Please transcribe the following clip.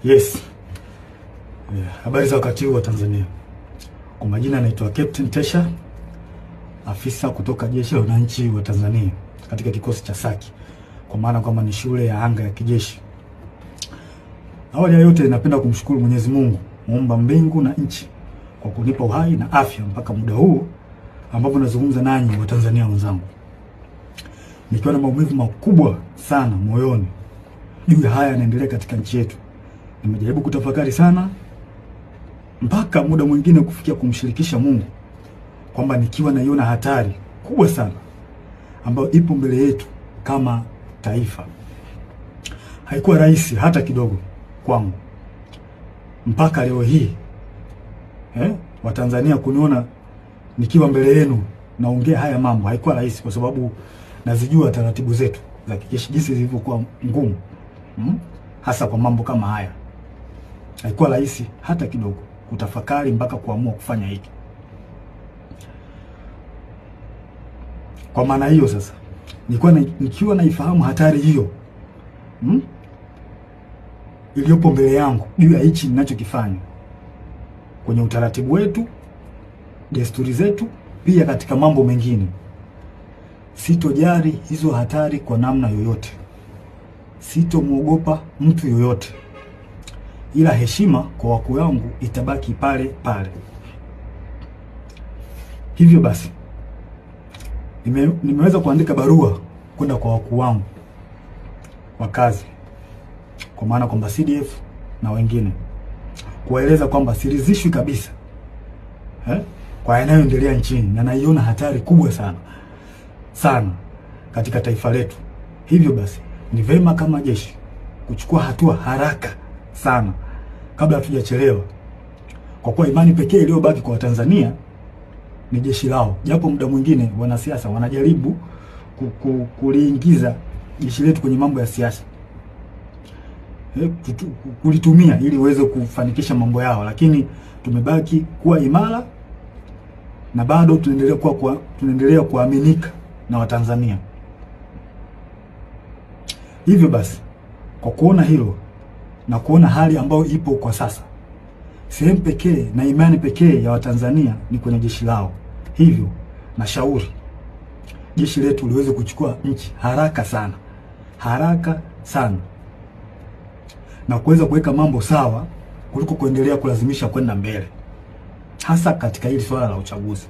Yes. Habari za wakati huu wa Tanzania. Kwa majina naitwa Captain Tesha, afisa kutoka Jeshi la Wananchi wa Tanzania katika kikosi cha Saki, kwa maana kwamba ni shule ya anga ya kijeshi. Awali ya yote napenda kumshukuru Mwenyezi Mungu, muumba mbingu na nchi, kwa kunipa uhai na afya mpaka muda huu ambapo nazungumza nanyi wa Tanzania wenzangu. Nikiwa na maumivu makubwa sana moyoni juu ya haya yanaendelea katika nchi yetu. Nimejaribu kutafakari sana mpaka muda mwingine kufikia kumshirikisha Mungu kwamba nikiwa naiona hatari kubwa sana ambayo ipo mbele yetu kama taifa. Haikuwa rahisi hata kidogo kwangu mpaka leo hii Watanzania kuniona nikiwa mbele yenu naongea haya mambo. Haikuwa rahisi kwa sababu nazijua taratibu zetu za kijeshi jinsi zilivyokuwa ngumu, hasa kwa mambo kama haya. Haikuwa rahisi hata kidogo kutafakari mpaka kuamua kufanya hiki. Kwa maana hiyo sasa, nikiwa naifahamu hatari hiyo iliyopo mbele yangu juu ya hichi ninachokifanya kwenye utaratibu wetu, desturi zetu, pia katika mambo mengine, sitojali hizo hatari kwa namna yoyote. Sitomuogopa mtu yoyote, ila heshima kwa wakuu wangu itabaki pale pale. Hivyo basi nimeweza kuandika barua kwenda kwa wakuu wangu wa kazi, kwa maana kwamba CDF na wengine, kuwaeleza kwamba siridhishwi kabisa kwa yanayoendelea nchini na naiona hatari kubwa sana katika taifa letu. Hivyo basi ni vema kama jeshi kuchukua hatua haraka sana kabla hatujachelewa, kwa kuwa imani pekee iliyobaki kwa Tanzania ni jeshi lao. Japo muda mwingine wanasiasa wanajaribu kuliingiza jeshi letu kwenye mambo ya siasa, kulitumia ili uweze kufanikisha mambo yao, lakini tumebaki kuwa imara na bado tunaendelea kuaminika na Watanzania. Hivyo basi, kwa kuona hilo na kuona hali ambayo ipo kwa sasa, sehemu pekee na imani pekee ya Watanzania ni kwenye jeshi lao. Hivyo nashauri jeshi letu liweze kuchukua nchi haraka sana na kuweza kuweka mambo sawa kuliko kuendelea kulazimisha kwenda mbele, hasa katika hili swala la uchaguzi.